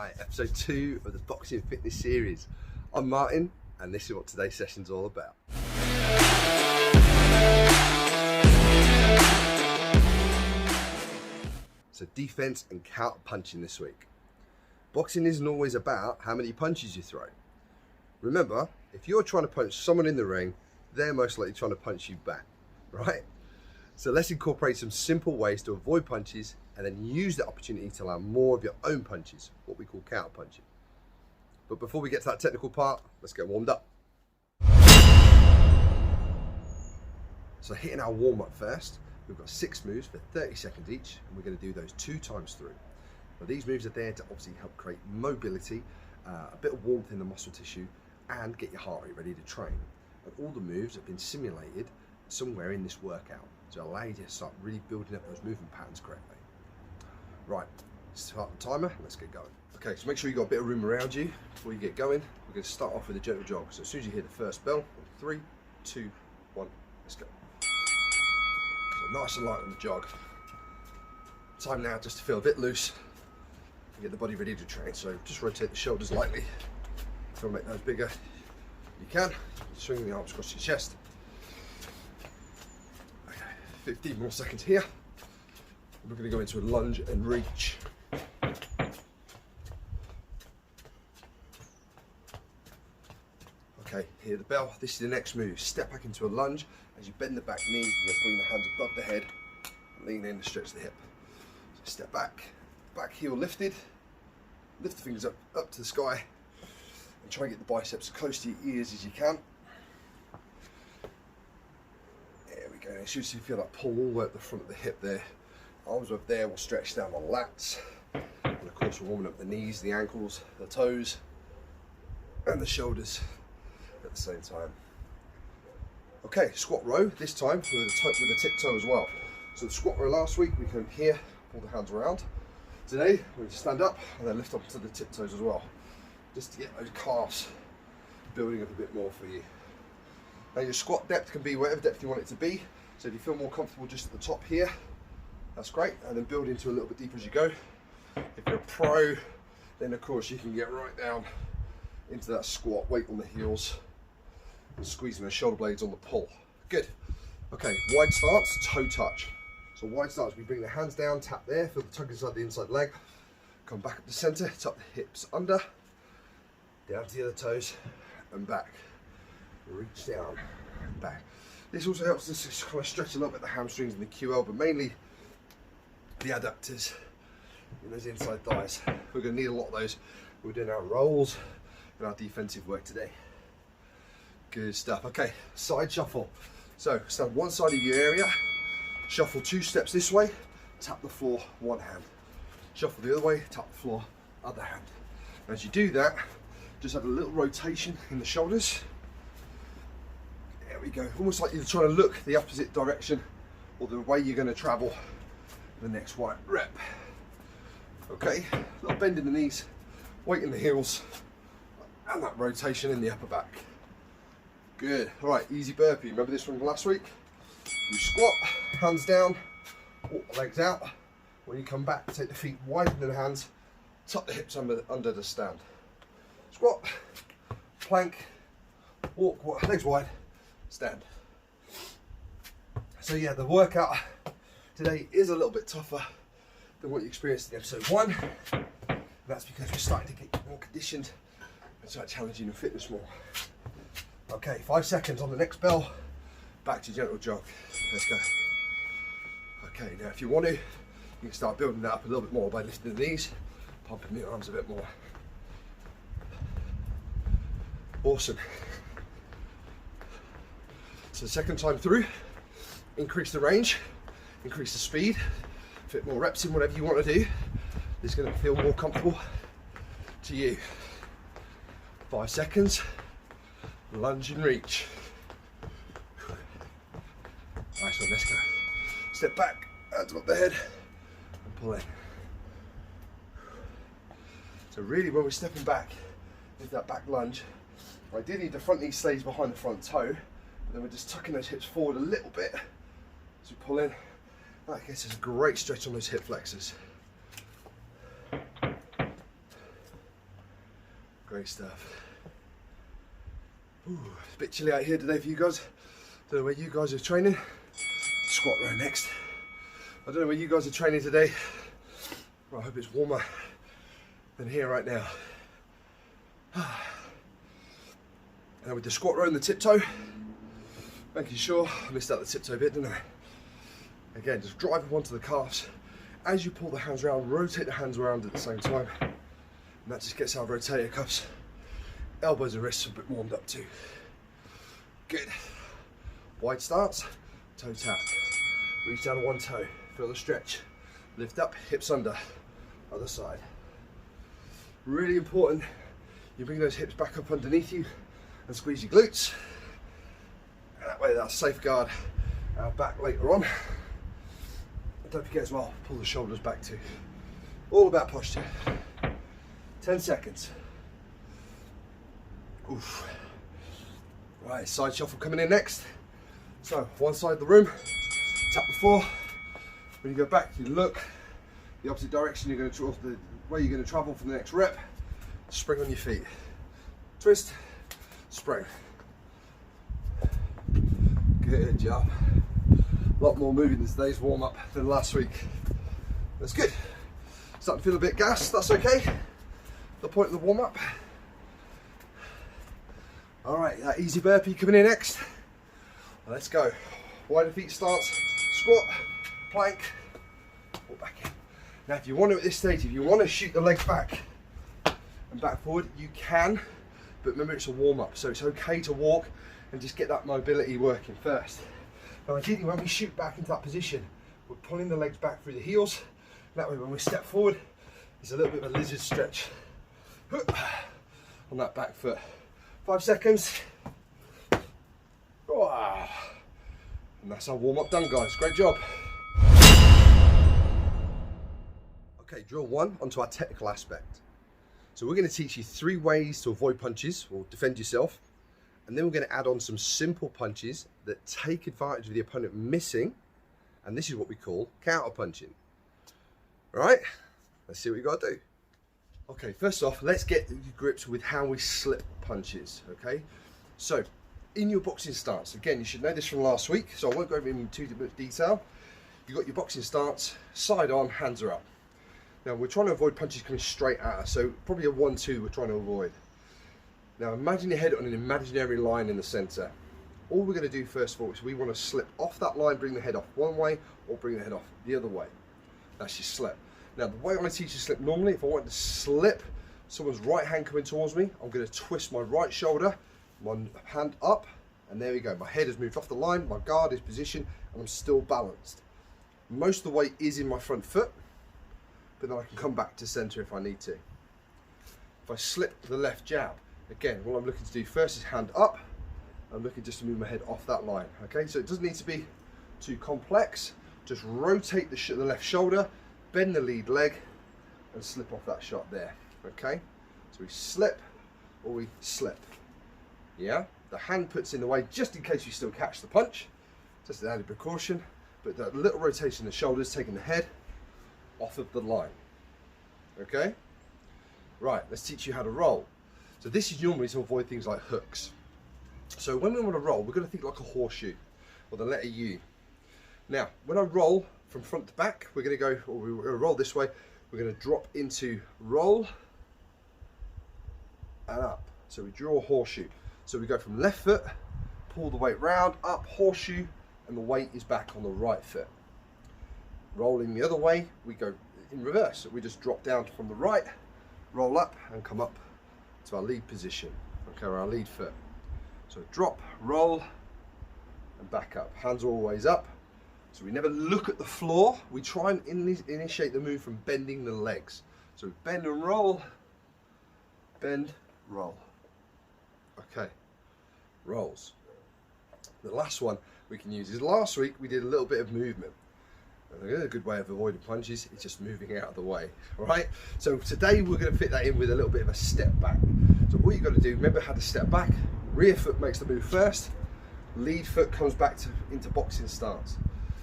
Hi, episode 2 of the Boxing Fitness series. I'm Martin, and this is what today's session's all about. So defense and counter punching this week. Boxing isn't always about how many punches you throw. Remember, if you're trying to punch someone in the ring, they're most likely trying to punch you back, right? So let's incorporate some simple ways to avoid punches and then use the opportunity to land more of your own punches, what we call counter punching. But before we get to that technical part, let's get warmed up. So hitting our warm up first, we've got 6 moves for 30 seconds each, and we're going to do those 2 times through. Now these moves are there to obviously help create mobility, a bit of warmth in the muscle tissue, and get your heart rate ready to train. And all the moves have been simulated somewhere in this workout, to allow you to start really building up those movement patterns correctly. Right, start the timer, let's get going. Okay, so make sure you've got a bit of room around you before you get going. We're going to start off with a gentle jog. So as soon as you hear the first bell, 3, 2, 1, let's go. So nice and light on the jog. Time now just to feel a bit loose and get the body ready to train. So just rotate the shoulders lightly. If you want to make those bigger, you can. Swing the arms across your chest. 15 more seconds here. We're going to go into a lunge and reach. Okay, hear the bell. This is the next move. Step back into a lunge. As you bend the back knee, you're going to bring the hands above the head, lean in and stretch the hip. So step back, back heel lifted, lift the fingers up to the sky, and try and get the biceps as close to your ears as you can. And as soon as you feel that pull all the way up the front of the hip there, arms up there will stretch down the lats, and of course we're warming up the knees, the ankles, the toes, and the shoulders at the same time. Okay, squat row, this time with a tip toe as well. So the squat row last week, we came here, pull the hands around. Today, we're going to stand up and then lift up to the tip toes as well, just to get those calves building up a bit more for you. Now your squat depth can be whatever depth you want it to be. So if you feel more comfortable just at the top here, that's great. And then build into a little bit deeper as you go. If you're a pro, then of course you can get right down into that squat, weight on the heels, and squeezing those shoulder blades on the pull. Good. Okay, wide stance, toe touch. So wide stance, we bring the hands down, tap there, feel the tug inside the inside leg. Come back up the center, tuck the hips under, down to the other toes, and back. Reach down, back. This also helps us to kind of stretch a little bit the hamstrings and the QL, but mainly the adductors in those inside thighs. We're going to need a lot of those. We're doing our rolls and our defensive work today. Good stuff. Okay, side shuffle. So stand one side of your area, shuffle 2 steps this way, tap the floor, one hand. Shuffle the other way, tap the floor, other hand. And as you do that, just have a little rotation in the shoulders. There we go, almost like you're trying to look the opposite direction or the way you're going to travel the next rep. Okay, a little bend in the knees, weight in the heels, and that rotation in the upper back. Good. All right, easy burpee. Remember this from last week? You squat, hands down, walk the legs out. When you come back, take the feet wider than the hands, tuck the hips under the stand. Squat, plank, walk, legs wide, stand. So yeah, the workout today is a little bit tougher than what you experienced in episode 1. That's because we're starting to get more conditioned and start challenging your fitness more. Okay, 5 seconds on the next bell, back to gentle jog. Let's go. Okay, now if you want to, you can start building that up a little bit more by lifting the knees, pumping the arms a bit more. Awesome. So the second time through, increase the range, increase the speed, fit more reps in, whatever you want to do. It's going to feel more comfortable to you. 5 seconds, lunge and reach. Nice one, let's go. Step back, hands above the head, and pull in. So really when we're stepping back with that back lunge, ideally the front knee stays behind the front toe, but then we're just tucking those hips forward a little bit as we pull in. That gets us a great stretch on those hip flexors. Great stuff. Ooh, it's a bit chilly out here today for you guys. Don't know where you guys are training. Squat row next. I don't know where you guys are training today. Well, I hope it's warmer than here right now. And with the squat row and the tiptoe, making sure I missed out the tiptoe bit, didn't I? Again, just drive them onto the calves. As you pull the hands around, rotate the hands around at the same time. And that just gets our rotator cuffs, elbows and wrists a bit warmed up too. Good. Wide stance, toe tap. Reach down on one toe, feel the stretch. Lift up, hips under, other side. Really important, you bring those hips back up underneath you and squeeze your glutes. And that way that'll safeguard our back later on. And don't forget as well, pull the shoulders back too. All about posture. 10 seconds. Oof. Right, side shuffle coming in next. So, one side of the room, tap the floor. When you go back, you look the opposite direction. You're going to the way you're going to travel for the next rep. Spring on your feet. Twist, spring. Good job. A lot more moving in today's warm up than last week. That's good. Starting to feel a bit gassed. That's okay. The point of the warm up. All right, that easy burpee coming in next. Let's go. Wider feet stance, squat, plank, walk back in. Now if you want to at this stage, if you want to shoot the legs back and back forward, you can, but remember it's a warm up, so it's okay to walk and just get that mobility working first. Now ideally when we shoot back into that position, we're pulling the legs back through the heels. That way when we step forward, it's a little bit of a lizard stretch on that back foot. 5 seconds. And that's our warm up done, guys. Great job. Okay, drill one, onto our technical aspect. So we're going to teach you 3 ways to avoid punches or defend yourself. And then we're going to add on some simple punches that take advantage of the opponent missing. And this is what we call counter punching. All right, let's see what you got to do. Okay, first off, let's get grips with how we slip punches, okay? So, in your boxing stance, again, you should know this from last week, so I won't go over it in too much detail. You've got your boxing stance, side on, hands are up. Now, we're trying to avoid punches coming straight at us, so probably a 1-2 we're trying to avoid. Now, imagine your head on an imaginary line in the center. All we're gonna do first of all is we wanna slip off that line, bring the head off one way, or bring the head off the other way. That's your slip. Now, the way I teach you to slip normally, if I want to slip someone's right hand coming towards me, I'm going to twist my right shoulder, one hand up, and there we go. My head has moved off the line, my guard is positioned, and I'm still balanced. Most of the weight is in my front foot, but then I can come back to center if I need to. If I slip the left jab, again, what I'm looking to do first is hand up. I'm looking just to move my head off that line, okay? So it doesn't need to be too complex. Just rotate the left shoulder, bend the lead leg and slip off that shot there, okay? So we slip or we slip, yeah? The hand puts in the way just in case you still catch the punch, just an added precaution, but that little rotation of the shoulders, taking the head off of the line, okay? Right, let's teach you how to roll. So this is normally to avoid things like hooks. So when we want to roll, we're going to think like a horseshoe, or the letter U. Now, when I roll from front to back, we're going to go, or we're going to roll this way, we're going to drop into roll and up. So we draw a horseshoe. So we go from left foot, pull the weight round, up, horseshoe, and the weight is back on the right foot. Rolling the other way, we go in reverse. So we just drop down from the right, roll up, and come up to our lead position, okay, or our lead foot. So drop, roll, and back up. Hands are always up. So we never look at the floor. We try and initiate the move from bending the legs. So bend and roll, bend, roll. Okay, rolls. The last one we can use is last week we did a little bit of movement. And a good way of avoiding punches is just moving out of the way, all right? So today we're going to fit that in with a little bit of a step back. So what you've got to do, remember how to step back. Rear foot makes the move first. Lead foot comes back into boxing stance.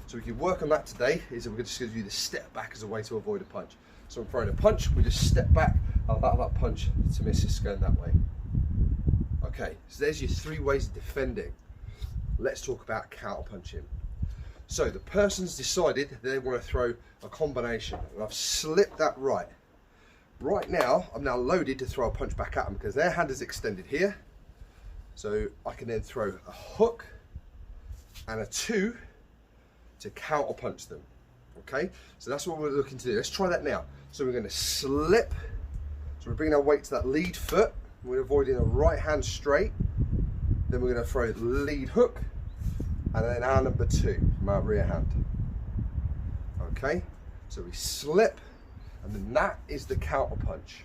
So we can work on that today, is that we're just going to do the step back as a way to avoid a punch. So I'm throwing a punch, we just step back, I'll allow that punch to miss is going that way. Okay, so there's your 3 ways of defending. Let's talk about counter punching. So the person's decided they want to throw a combination, and I've slipped that right. Right now, I'm now loaded to throw a punch back at them because their hand is extended here. So I can then throw a hook and a 2 to counter punch them. Okay, so that's what we're looking to do. Let's try that now. So we're going to slip. So we're bringing our weight to that lead foot. We're avoiding a right hand straight. Then we're going to throw the lead hook and then our number 2 from our rear hand. Okay, so we slip, and then that is the counter punch.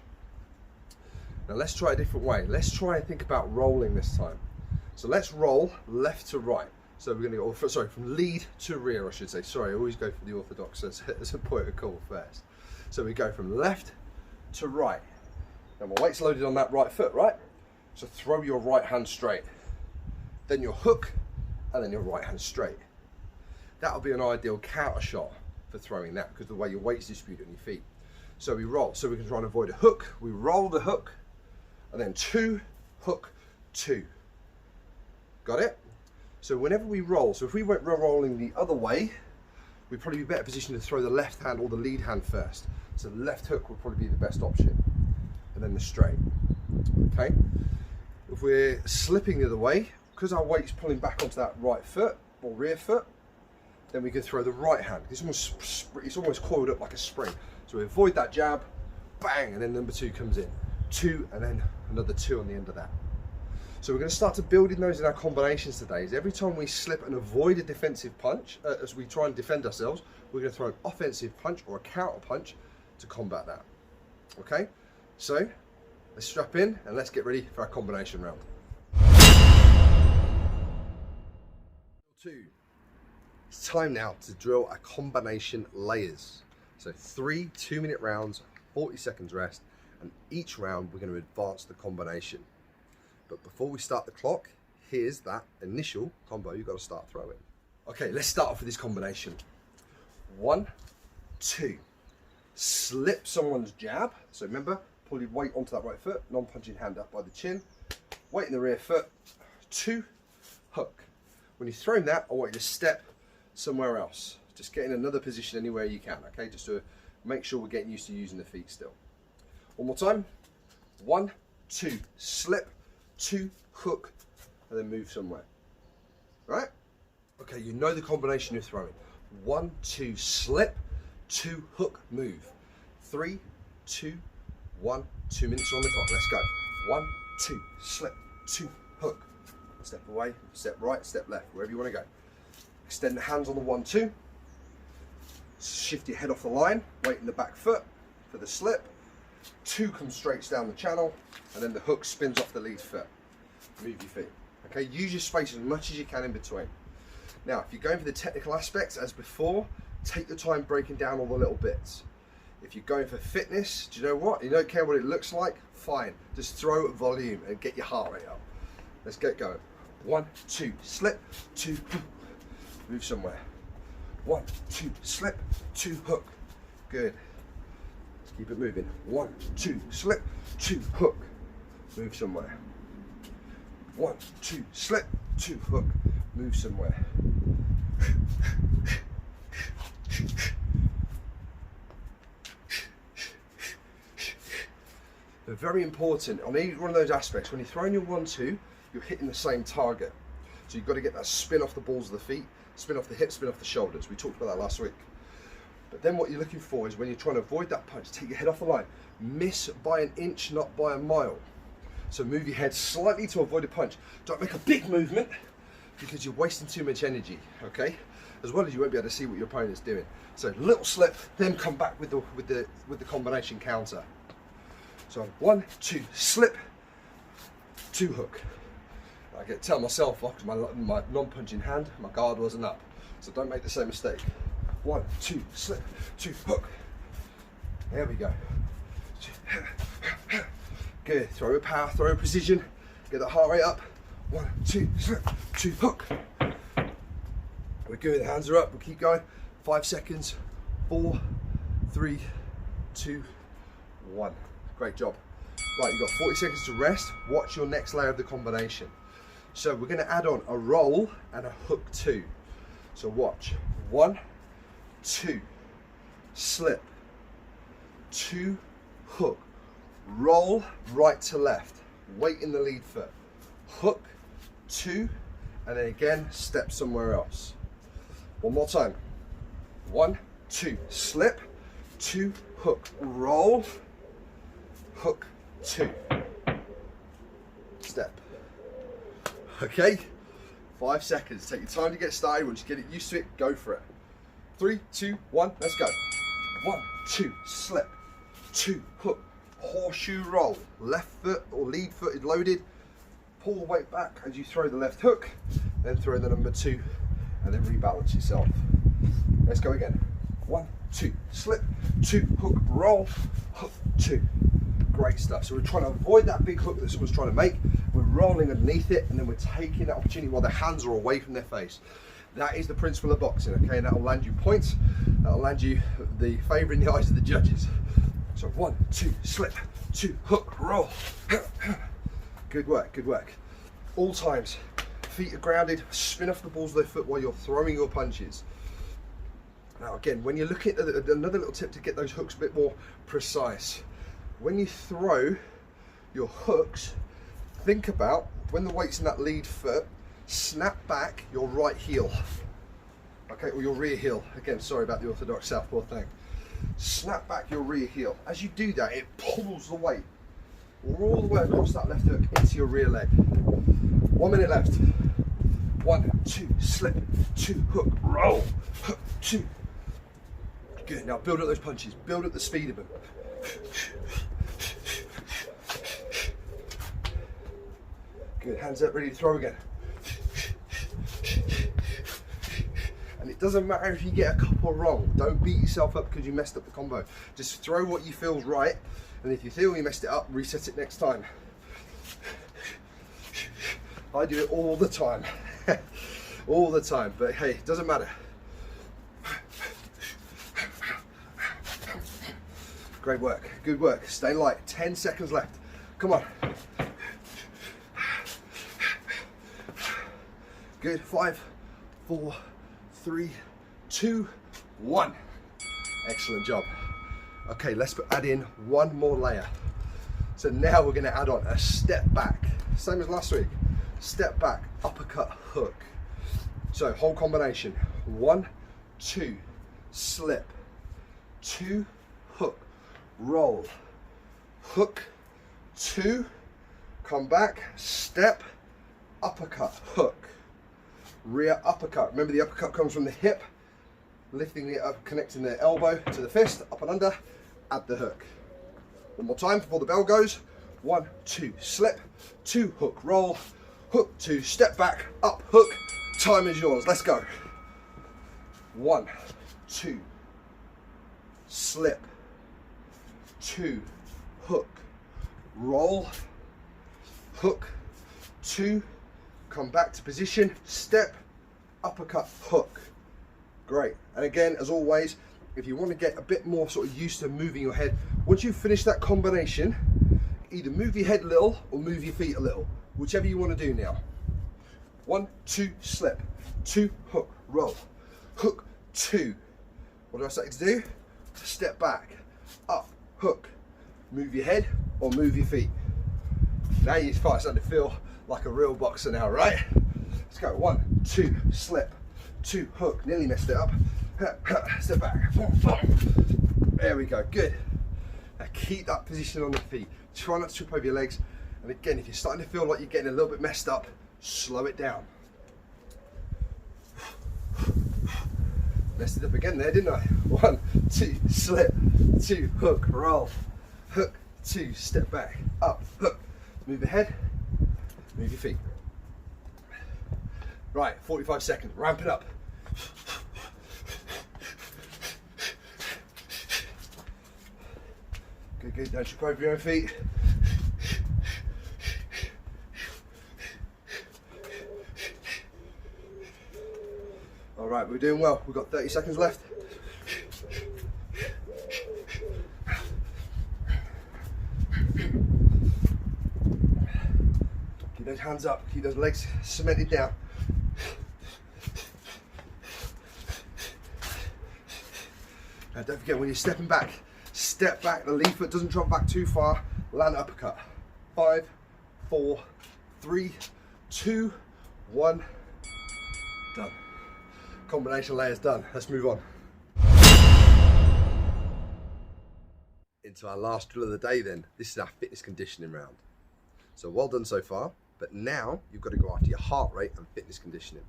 Now let's try a different way. Let's try and think about rolling this time. So let's roll left to right. So we're going to go, sorry, from lead to rear, I should say. Sorry, I always go for the orthodox as a point of call first. So we go from left to right. Now my weight's loaded on that right foot, right? So throw your right hand straight. Then your hook, and then your right hand straight. That'll be an ideal counter shot for throwing that because the way your weight's distributed on your feet. So we roll, so we can try and avoid a hook. We roll the hook, and then 2, hook, 2. Got it? So whenever we roll, so if we went rolling the other way, we'd probably be better positioned to throw the left hand or the lead hand first. So the left hook would probably be the best option, and then the straight. Okay? If we're slipping the other way, because our weight's pulling back onto that right foot or rear foot, then we can throw the right hand. It's almost coiled up like a spring. So we avoid that jab, bang, and then number 2 comes in. 2, and then another 2 on the end of that. So we're going to start to build in those in our combinations today. Is every time we slip and avoid a defensive punch, as we try and defend ourselves, we're going to throw an offensive punch or a counter punch to combat that. Okay, so let's strap in and let's get ready for our combination round. 2. It's time now to drill a combination layers. So 3 2-minute rounds, 40 seconds rest, and each round we're going to advance the combination. But before we start the clock, here's that initial combo you've got to start throwing. Okay, let's start off with this combination. 1, 2. Slip someone's jab. So remember, pull your weight onto that right foot, non-punching hand up by the chin. Weight in the rear foot. 2, hook. When you're throwing that, I want you to step somewhere else. Just get in another position anywhere you can, okay? Just to make sure we're getting used to using the feet still. One more time. 1, 2, slip, 2, hook, and then move somewhere. Right? Okay, you know the combination you're throwing. 1, 2, slip, 2, hook, move. 3, 2, 1, 2 minutes on the clock. Let's go. 1, 2, slip, 2, hook. Step away, step right, step left, wherever you want to go. Extend the hands on the 1, 2. Shift your head off the line, weight in the back foot for the slip. 2 comes straight down the channel, and then the hook spins off the lead foot. Move your feet. Okay, use your space as much as you can in between. Now, if you're going for the technical aspects as before, take your time breaking down all the little bits. If you're going for fitness, do you know what? You don't care what it looks like? Fine. Just throw at volume and get your heart rate up. Let's get going. 1, 2, slip, 2, hook. Move somewhere. 1, 2, slip, 2, hook. Good. Let's keep it moving. 1, 2, slip, 2, hook. Move somewhere. 1, 2, slip, 2, hook. Move somewhere. They're very important on each one of those aspects. When you're throwing your 1, 2, you're hitting the same target. So you've got to get that spin off the balls of the feet, spin off the hips, spin off the shoulders. We talked about that last week. But then what you're looking for is when you're trying to avoid that punch, take your head off the line. Miss by an inch, not by a mile. So move your head slightly to avoid a punch. Don't make a big movement because you're wasting too much energy, okay? As well as you won't be able to see what your opponent's doing. So little slip, then come back with the combination counter. So 1, 2, slip, 2, hook. I get to tell myself off because my non-punching hand, my guard wasn't up. So don't make the same mistake. 1, 2, slip, 2, hook. There we go. Good. Throw with power, throw with precision. Get that heart rate up. 1, 2, slip, 2, hook. We're good. The hands are up. We'll keep going. 5 seconds. 4, 3, 2, 1. Great job. Right, you've got 40 seconds to rest. Watch your next layer of the combination. So we're going to add on a roll and a hook 2. So watch. 1, 2, slip, 2, hook, roll right to left, weight in the lead foot, hook, 2, and then again step somewhere else. One more time. 1, 2, slip, 2, hook, roll, hook, 2, step. Okay, 5 seconds. Take your time to get started. Once you get it used to it, go for it. 3, 2, 1, let's go. 1, 2, slip, 2, hook, horseshoe roll, left foot or lead footed loaded, pull the weight back as you throw the left hook, then throw the number 2 and then rebalance yourself. Let's go again. 1, 2, slip, 2, hook, roll, hook, 2. Great stuff. So we're trying to avoid that big hook that someone's trying to make. We're rolling underneath it and then we're taking that opportunity while their hands are away from their face. That is the principle of boxing, okay? And that'll land you points. That'll land you the favour in the eyes of the judges. So 1, 2, slip, 2, hook, roll. Good work, good work. All times, feet are grounded, spin off the balls of the foot while you're throwing your punches. Now again, when you're looking at another little tip to get those hooks a bit more precise. When you throw your hooks, think about when the weight's in that lead foot, snap back your right heel, okay, or your rear heel. Again, sorry about the orthodox southpaw thing. Snap back your rear heel. As you do that, it pulls the weight all the way across that left hook into your rear leg. 1 minute left. 1, 2, slip, 2, hook, roll, hook, 2. Good, now build up those punches, build up the speed of them. Good, hands up, ready to throw again. And it doesn't matter if you get a couple wrong. Don't beat yourself up because you messed up the combo. Just throw what you feel's right, and if you feel you messed it up, reset it next time. I do it all the time. All the time, but hey, it doesn't matter. Great work, good work. Stay light, 10 seconds left. Come on. Good, 5, 4, 3, 2, 1. Excellent job. Okay, let's add in one more layer. So now we're gonna add on a step back. Same as last week. Step back, uppercut, hook. So whole combination. 1, 2, slip, 2, hook, roll, hook, 2, come back, step, uppercut, hook. Rear uppercut. Remember the uppercut comes from the hip, lifting it up, connecting the elbow to the fist, up and under, add the hook. One more time before the bell goes. 1, 2, slip, 2, hook, roll, hook, 2, step back, up, hook. Time is yours. Let's go. 1, 2, slip, 2, hook, roll, hook, 2, come back to position, step, uppercut, hook. Great. And again, as always, if you want to get a bit more sort of used to moving your head, once you finish that combination, either move your head a little or move your feet a little, whichever you want to do now. 1, 2, slip, 2, hook, roll, hook, 2. What do I say to do? Step back, up, hook, move your head or move your feet. Now you're starting to feel like a real boxer now, right? Let's go. 1, 2, slip, 2, hook, nearly messed it up. Step back. There we go, good. Now keep that position on the feet. Try not to trip over your legs. And again, if you're starting to feel like you're getting a little bit messed up, slow it down. Messed it up again there, didn't I? 1, 2, slip, 2, hook, roll, hook, 2, step back, up, hook, move your head, move your feet. Right, 45 seconds, ramp it up. Good, good, don't trip over your own feet. All right, we're doing well. We've got 30 seconds left. those hands up, keep those legs cemented down. Now don't forget, when you're stepping back, step back, the lead foot doesn't drop back too far, land uppercut. 5, 4, 3, 2, 1, done. Combination layers done. Let's move on. Into our last drill of the day then. This is our fitness conditioning round. So well done so far, but now you've got to go after your heart rate and fitness conditioning.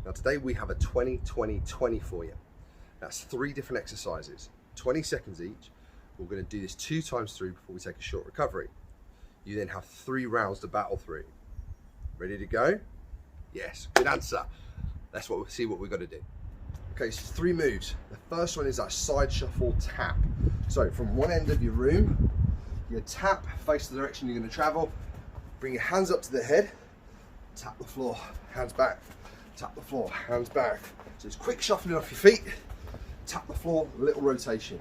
Now today we have a 20-20-20 for you. That's 3 different exercises, 20 seconds each. We're going to do this 2 times through before we take a short recovery. You then have 3 rounds to battle through. Ready to go? Yes, good answer. Let's see what we've got to do. Okay, so 3 moves. The first one is our side shuffle tap. So from one end of your room, you tap, face the direction you're going to travel, bring your hands up to the head, tap the floor, hands back, tap the floor, hands back. So it's quick shuffling off your feet, tap the floor, little rotation.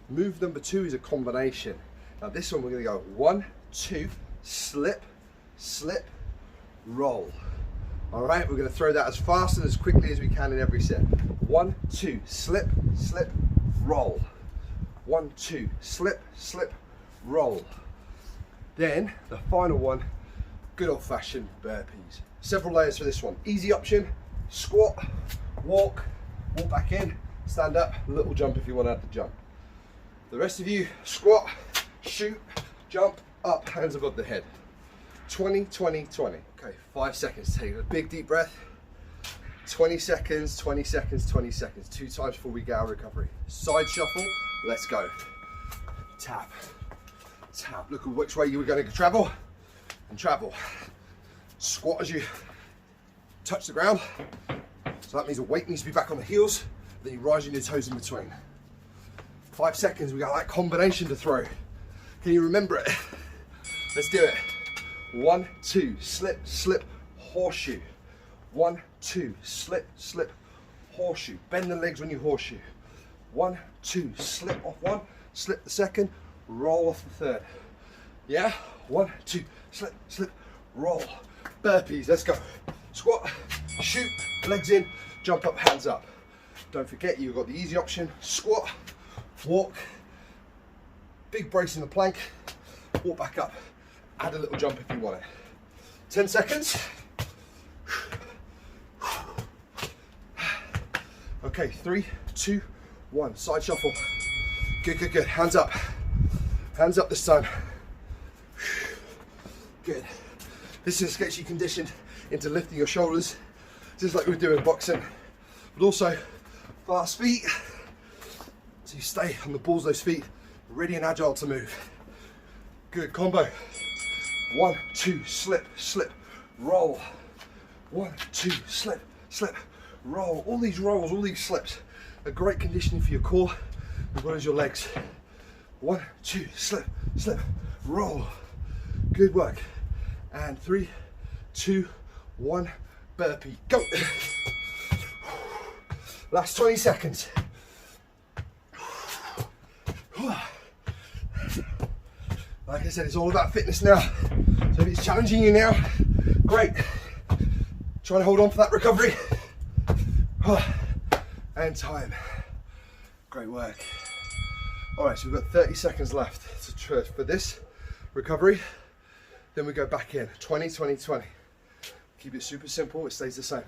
Move number 2 is a combination. Now this one we're going to go 1, 2, slip, slip, roll. All right, we're going to throw that as fast and as quickly as we can in every set. 1, 2, slip, slip, roll. 1, 2, slip, slip, roll. Then the final one, good old fashioned burpees. Several layers for this one. Easy option, squat, walk, walk back in, stand up, little jump if you want to add the jump. The rest of you, squat, shoot, jump, up, hands above the head. 20, 20, 20. Okay, 5 seconds. Take a big deep breath. 20 seconds, 20 seconds, 20 seconds. 2 times before we get our recovery. Side shuffle, let's go. Tap, tap. Look at which way you were going to travel and travel. Squat as you touch the ground. So that means the weight needs to be back on the heels. Then you rise on your toes in between. 5 seconds, we got that combination to throw. Can you remember it? Let's do it. 1, 2, slip, slip, horseshoe. 1, 2, slip, slip, horseshoe. Bend the legs when you horseshoe. 1, 2, slip off 1, slip the second, roll off the third. Yeah? 1, 2, slip, slip, roll. Burpees, let's go. Squat, shoot, legs in, jump up, hands up. Don't forget, you've got the easy option, squat, walk, big brace in the plank, walk back up. Add a little jump if you want it. 10 seconds. Okay, 3, 2, 1. Side shuffle. Good, good, good. Hands up. Hands up this time. Good. This just gets you conditioned into lifting your shoulders, just like we do in boxing, but also fast feet. So you stay on the balls of those feet, ready and agile to move. Good combo. 1, 2, slip, slip, roll. 1, 2, slip, slip, roll. All these rolls, all these slips are great conditioning for your core as well as your legs. 1, 2, slip, slip, roll. Good work. And 3, 2, 1, burpee. Go. Last 20 seconds. Like I said, it's all about fitness now. So if it's challenging you now, great. Try and hold on for that recovery. And time. Great work. All right, so we've got 30 seconds left for this recovery. Then we go back in, 20, 20, 20. Keep it super simple, it stays the same.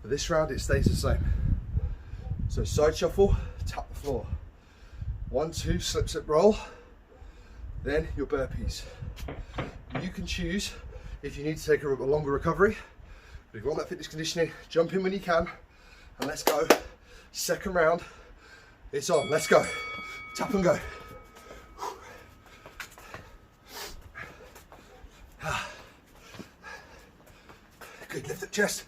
For this round, it stays the same. So side shuffle, tap the floor. 1, 2, slip, slip, roll. Then your burpees. You can choose if you need to take a longer recovery. But if you want that fitness conditioning, jump in when you can. And let's go. Second round, it's on, let's go. Tap and go. Good, lift the chest.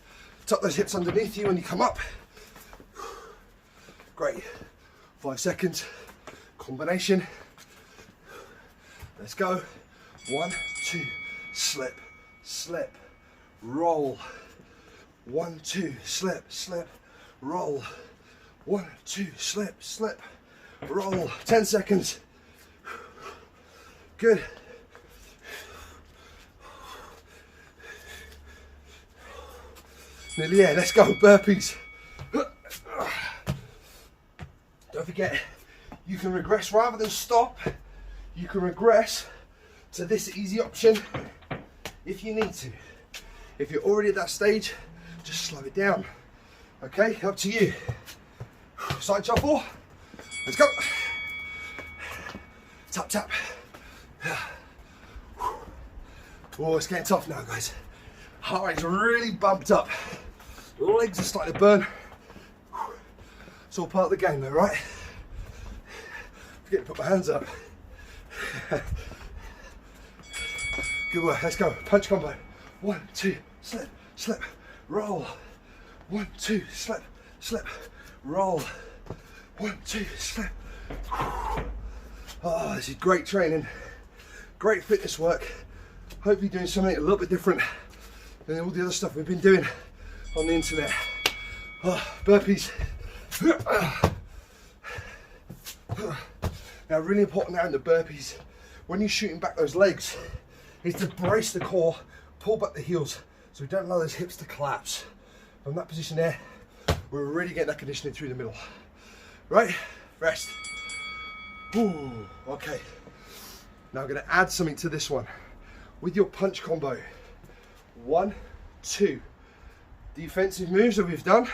Tuck those hips underneath you when you come up. Great. 5 seconds. Combination. Let's go. 1, 2, slip, slip, roll. 1, 2, slip, slip, roll. 1, 2, slip, slip, roll. 10 seconds. Good. Nearly there, let's go, burpees. Don't forget, you can regress rather than stop. You can regress to this easy option if you need to. If you're already at that stage, just slow it down. Okay, up to you. Side shuffle, let's go. Tap, tap. Oh, it's getting tough now, guys. Heart rate's really bumped up. Legs are starting to burn. It's all part of the game though, right? Forget to put my hands up. Good work, let's go. Punch combo. 1, 2, slip, slip, roll. 1, 2, slip, slip, roll. 1, 2, slip. Oh, this is great training. Great fitness work. Hope you're doing something a little bit different than all the other stuff we've been doing on the internet. Oh, burpees. Now, really important now in the burpees, when you're shooting back those legs, is to brace the core, pull back the heels, so we don't allow those hips to collapse. From that position there, we're really getting that conditioning through the middle. Right? Rest. Ooh, okay. Now I'm going to add something to this one. With your punch combo, 1, 2, defensive moves that we've done,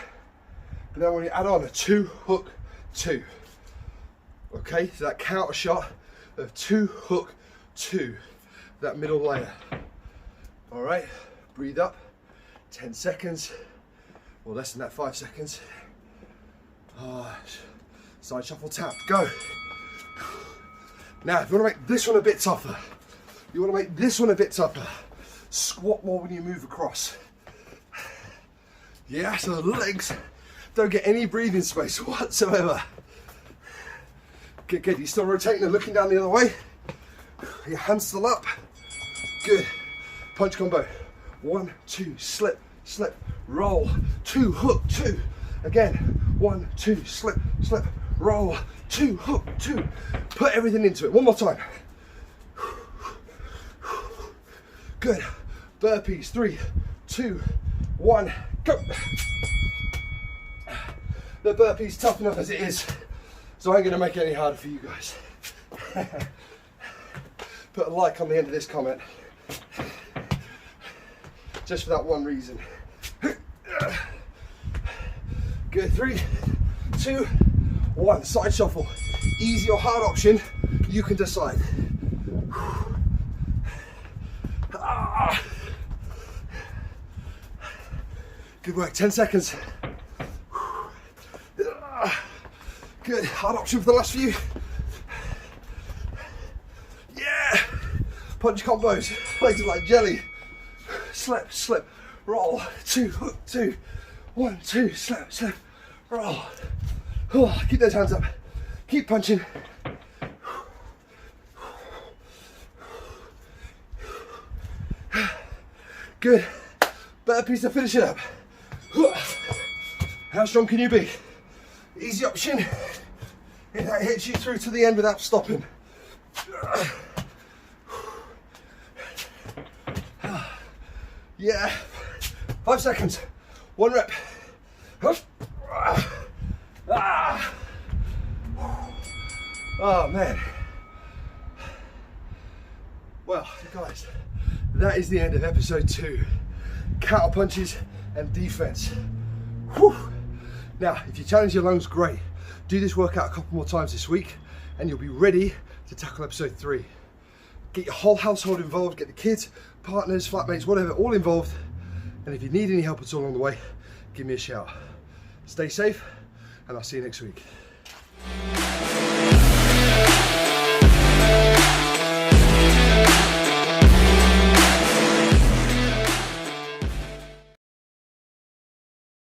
but then we add on a 2 hook 2. Okay, so that counter shot of 2 hook 2, that middle layer. All right, breathe up, 10 seconds, or less than that, 5 seconds. Side shuffle tap, go. Now, if you want to make this one a bit tougher, squat more when you move across. Yeah, so the legs don't get any breathing space whatsoever. Good, you're still rotating and looking down the other way. Your hands still up. Good. Punch combo. 1, 2, slip, slip, roll. 2, hook, 2. Again. 1, 2, slip, slip, roll. 2, hook, 2. Put everything into it. One more time. Good. Burpees. 3, 2, 1, go. The burpee's tough enough as it is, so I ain't gonna make it any harder for you guys. Put a like on the end of this comment, just for that one reason. Good. 3, 2, 1. Side shuffle. Easy or hard option, you can decide. Good work. 10 seconds. Good. Hard option for the last few. Yeah. Punch combos. Legs are like jelly. Slip, slip, roll. 2, hook, 2. 1, 2, slip, slip, roll. Oh, keep those hands up. Keep punching. Good. Burpees to finish it up. How strong can you be? Easy option. If that hits you through to the end without stopping. Yeah. 5 seconds. 1 rep. Oh man. Well, guys, that is the end of episode 2. Counter punches and defense. Whew. Now, if you challenge your lungs, great. Do this workout a couple more times this week and you'll be ready to tackle episode 3. Get your whole household involved, get the kids, partners, flatmates, whatever, all involved. And if you need any help at all along the way, give me a shout. Stay safe and I'll see you next week.